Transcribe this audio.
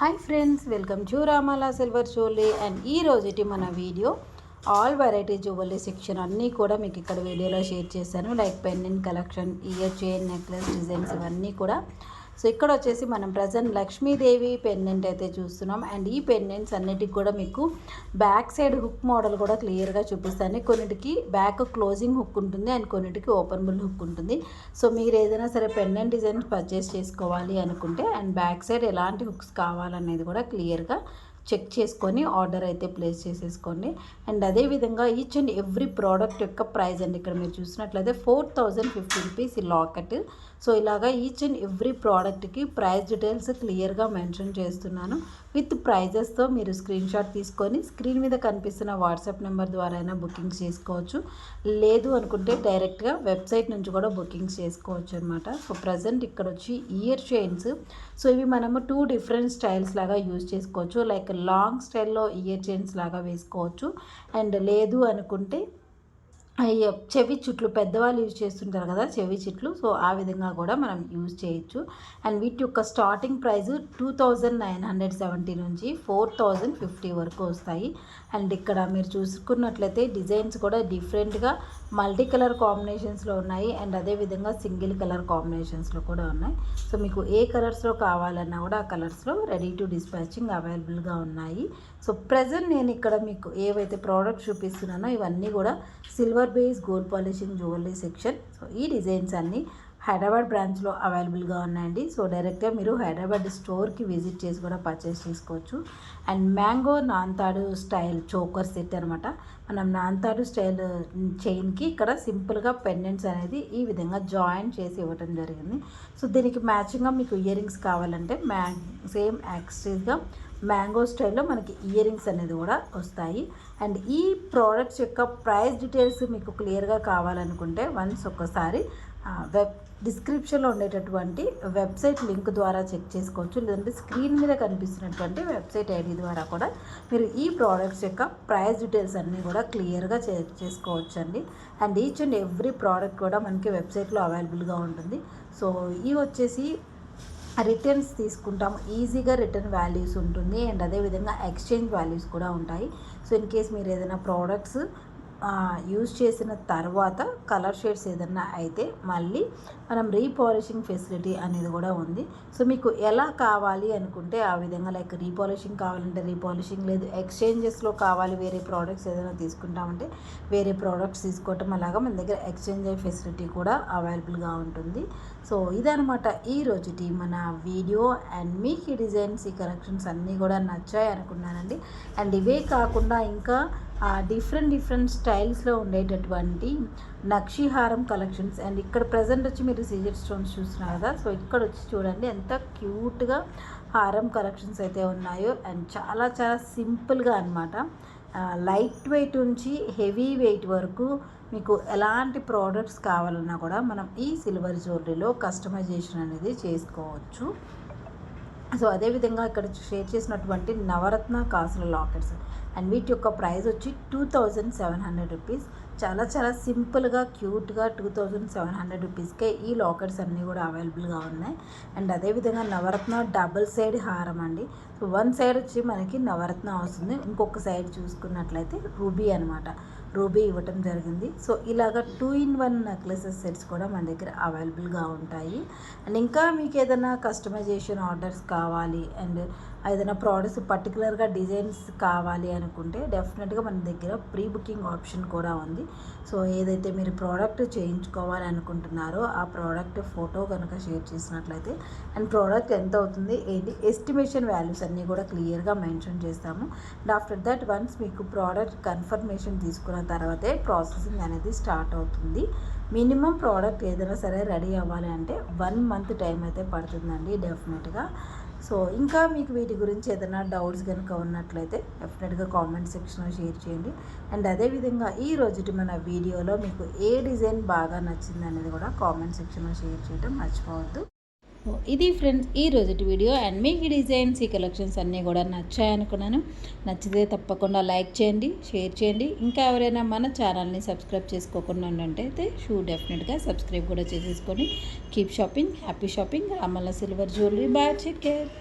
Hi friends, welcome to Ramala silver jewellery. And ఈ రోజుటి మన video all variety jewellery section అన్నీ కూడా మీకు ఇక్కడ వీడియోలో షేర్ చేశాను. Like pendant collection, ear chain, necklace designs ఇవన్నీ కూడా. సో ఇక్కడ వచ్చేసి మనం ప్రజెంట్ లక్ష్మీదేవి పెండెంట్ అయితే చూస్తున్నాం. అండ్ ఈ పెండెంట్స్ అన్నిటికి కూడా మీకు బ్యాక్ సైడ్ హుక్ మోడల్ కూడా క్లియర్గా చూపిస్తాను. కొన్నిటికి బ్యాక్ క్లోజింగ్ హుక్ ఉంటుంది అండ్ కొన్నిటికి ఓపెనబుల్ హుక్ ఉంటుంది. సో మీరు ఏదైనా సరే పెండెంట్ డిజైన్ పర్చేస్ చేసుకోవాలి అనుకుంటే అండ్ బ్యాక్ సైడ్ ఎలాంటి హుక్స్ కావాలనేది కూడా క్లియర్గా చెక్ చేసుకొని ఆర్డర్ అయితే ప్లేస్ చేసేసుకోండి. అండ్ అదేవిధంగా ఈచ్ అండ్ ఎవ్రీ ప్రోడక్ట్ యొక్క ప్రైస్ అండి ఇక్కడ మీరు చూసినట్లయితే 4050 రూపీస్ ఈ లాకెట్. సో ఇలాగా ఈచ్ అండ్ ఎవ్రీ ప్రోడక్ట్కి ప్రైస్ డీటెయిల్స్ క్లియర్గా మెన్షన్ చేస్తున్నాను. విత్ ప్రైజెస్తో మీరు స్క్రీన్ షాట్ తీసుకొని స్క్రీన్ మీద కనిపిస్తున్న వాట్సాప్ నెంబర్ ద్వారా అయినా బుకింగ్స్ చేసుకోవచ్చు. లేదు అనుకుంటే డైరెక్ట్గా వెబ్సైట్ నుంచి కూడా బుకింగ్స్ చేసుకోవచ్చు అనమాట. సో ప్రజెంట్ ఇక్కడ వచ్చి ఇయర్ చైన్స్. సో ఇవి మనము 2 డిఫరెంట్ స్టైల్స్ లాగా యూజ్ చేసుకోవచ్చు. లైక్ లాంగ్ స్టైల్లో ఇయర్ చైన్స్ లాగా వేసుకోవచ్చు. అండ్ లేదు అనుకుంటే చెవి చుట్లు పెద్దవాళ్ళు యూజ్ చేస్తుంటారు కదా చెవి చుట్లు. సో ఆ విధంగా కూడా మనం యూజ్ చేయొచ్చు. అండ్ వీటి యొక్క స్టార్టింగ్ ప్రైస్ 2970 నుంచి 4050 వరకు వస్తాయి. అండ్ ఇక్కడ మీరు చూసుకున్నట్లయితే డిజైన్స్ కూడా డిఫరెంట్గా మల్టీ కలర్ కాంబినేషన్స్లో ఉన్నాయి. అండ్ అదేవిధంగా సింగిల్ కలర్ కాంబినేషన్స్లో కూడా ఉన్నాయి. సో మీకు ఏ కలర్స్లో కావాలన్నా కూడా ఆ కలర్స్లో రెడీ టు డిస్పాచింగ్ అవైలబుల్గా ఉన్నాయి. సో ప్రజెంట్ నేను ఇక్కడ మీకు ఏవైతే ప్రోడక్ట్స్ చూపిస్తున్నానో ఇవన్నీ కూడా silver base gold polishing jewellery section. So ఈ డిజైన్స్ అన్నీ హైదరాబాద్ బ్రాంచ్లో అవైలబుల్గా ఉన్నాయండి. సో డైరెక్ట్గా మీరు హైదరాబాద్ స్టోర్కి విజిట్ చేసి కూడా పర్చేస్ చేసుకోవచ్చు. అండ్ మ్యాంగో నాన్తాడు స్టైల్ చోకర్ సెట్ అనమాట. మనం నాన్తాడు స్టైల్ చైన్కి ఇక్కడ సింపుల్గా పెండెంట్స్ అనేది ఈ విధంగా జాయిన్ చేసి ఇవ్వటం జరిగింది. సో దీనికి మ్యాచింగ్గా మీకు ఇయర్ రింగ్స్ కావాలంటే సేమ్ యాక్సిస్గా మ్యాంగో స్టైల్లో మనకి ఇయర్ రింగ్స్ అనేది కూడా వస్తాయి. అండ్ ఈ ప్రోడక్ట్స్ యొక్క ప్రైస్ డీటెయిల్స్ మీకు క్లియర్గా కావాలనుకుంటే వన్స్ ఒక్కసారి డిస్క్రిప్షన్లో ఉండేటటువంటి వెబ్సైట్ లింక్ ద్వారా చెక్ చేసుకోవచ్చు. లేదంటే స్క్రీన్ మీద కనిపిస్తున్నటువంటి వెబ్సైట్ ఐడి ద్వారా కూడా మీరు ఈ ప్రోడక్ట్స్ యొక్క ప్రైస్ డీటెయిల్స్ అన్నీ కూడా క్లియర్గా చెక్ చేసుకోవచ్చు అండి. And each and every product కూడా మనకి వెబ్సైట్లో అవైలబుల్గా ఉంటుంది. సో ఇవి వచ్చేసి రిటర్న్స్ తీసుకుంటాము, ఈజీగా రిటర్న్ వాల్యూస్ ఉంటుంది. అండ్ అదేవిధంగా ఎక్స్చేంజ్ వాల్యూస్ కూడా ఉంటాయి. సో ఇన్ కేస్ మీరు ఏదైనా ప్రోడక్ట్స్ యూజ్ చేసిన తర్వాత కలర్ షేడ్స్ ఏదన్నా అయితే మళ్ళీ మనం రీపాలిషింగ్ ఫెసిలిటీ అనేది కూడా ఉంది. సో మీకు ఎలా కావాలి అనుకుంటే ఆ విధంగా లైక్ రీపాలిషింగ్ కావాలంటే రీపాలిషింగ్, లేదు ఎక్స్చేంజెస్లో కావాలి వేరే ప్రోడక్ట్స్ ఏదైనా తీసుకుంటామంటే వేరే ప్రోడక్ట్స్ తీసుకోవటం, అలాగా మన దగ్గర ఎక్స్చేంజ్ ఫెసిలిటీ కూడా అవైలబుల్గా ఉంటుంది. సో ఇదనమాట ఈ రోజుటి మన వీడియో. అండ్ మీకు ఈ డిజైన్స్ ఈ కలెక్షన్స్ అన్నీ కూడా నచ్చాయి అనుకున్నానండి. అండ్ ఇవే కాకుండా ఇంకా డిఫరెంట్ స్టైల్స్లో ఉండేటటువంటి నక్షిహారం కలెక్షన్స్. అండ్ ఇక్కడ ప్రజెంట్ వచ్చి మీరు సీజర్ స్టోన్స్ చూస్తున్నారు కదా. సో ఇక్కడ వచ్చి చూడండి ఎంత క్యూట్గా హారం కలెక్షన్స్ అయితే ఉన్నాయో. అండ్ చాలా చాలా సింపుల్గా అనమాట. లైట్ వెయిట్ నుంచి హెవీ వెయిట్ వరకు మీకు ఎలాంటి ప్రోడక్ట్స్ కావాలన్నా కూడా మనం ఈ సిల్వర్ జ్యువెలరీలో కస్టమైజేషన్ అనేది చేసుకోవచ్చు. సో అదేవిధంగా ఇక్కడ షేర్ చేసినటువంటి నవరత్న కాసుల లాకెట్స్ అండ్ వీటి యొక్క ప్రైస్ వచ్చి 2700 రూపీస్. చాలా చాలా సింపుల్గా క్యూట్గా 2700 రూపీస్కే ఈ లాకెట్స్ అన్నీ కూడా అవైలబుల్గా ఉన్నాయి. అండ్ అదేవిధంగా నవరత్న డబుల్ సైడ్ హారం అండి. సో వన్ సైడ్ వచ్చి మనకి నవరత్న వస్తుంది, ఇంకొక సైడ్ చూసుకున్నట్లయితే రూబీ అనమాట, రూబీ ఇవ్వటం జరిగింది. సో ఇలాగ 2-in-1 నెక్లెసెస్ సెట్స్ కూడా మన దగ్గర అవైలబుల్గా ఉంటాయి. అండ్ ఇంకా మీకు ఏదైనా కస్టమైజేషన్ ఆర్డర్స్ కావాలి అండ్ ఏదైనా ప్రోడక్ట్స్ పర్టికులర్గా డిజైన్స్ కావాలి అనుకుంటే డెఫినెట్గా మన దగ్గర ప్రీ బుకింగ్ ఆప్షన్ కూడా ఉంది. సో ఏదైతే మీరు ప్రోడక్ట్ చేయించుకోవాలి అనుకుంటున్నారో ఆ ప్రోడక్ట్ ఫోటో కనుక షేర్ చేసినట్లయితే అండ్ ప్రోడక్ట్ ఎంత అవుతుంది ఏంటి ఎస్టిమేషన్ వాల్యూస్ అన్నీ కూడా క్లియర్గా మెన్షన్ చేస్తాము. అండ్ ఆఫ్టర్ దట్ వన్స్ మీకు ప్రోడక్ట్ కన్ఫర్మేషన్ తీసుకున్న తర్వాతే ప్రాసెసింగ్ అనేది స్టార్ట్ అవుతుంది. మినిమం ప్రోడక్ట్ ఏదైనా సరే రెడీ అవ్వాలి అంటే 1 మంత్ టైం అయితే పడుతుందండి డెఫినెట్గా. సో ఇంకా మీకు వీటి గురించి ఏదైనా డౌట్స్ కనుక ఉన్నట్లయితే డెఫినెట్గా కామెంట్ సెక్షన్లో షేర్ చేయండి. అండ్ అదేవిధంగా ఈ రోజుటి మన వీడియోలో మీకు ఏ డిజైన్ బాగా నచ్చింది అనేది కూడా కామెంట్ సెక్షన్లో షేర్ చేయడం మర్చిపోవద్దు. ఇది ఫ్రెండ్స్ ఈ రోజుటి వీడియో. అండ్ మీకు ఈ డిజైన్స్ ఈ కలెక్షన్స్ అన్నీ కూడా నచ్చాయనుకున్నాను. నచ్చితే తప్పకుండా లైక్ చేయండి, షేర్ చేయండి. ఇంకా ఎవరైనా మన ఛానల్ని సబ్స్క్రైబ్ చేసుకోకుండా ఉన్నట్టయితే డెఫినెట్గా సబ్స్క్రైబ్ కూడా చేసేసుకొని keep shopping, happy shopping. Ramala silver jewellery. Bye, take care.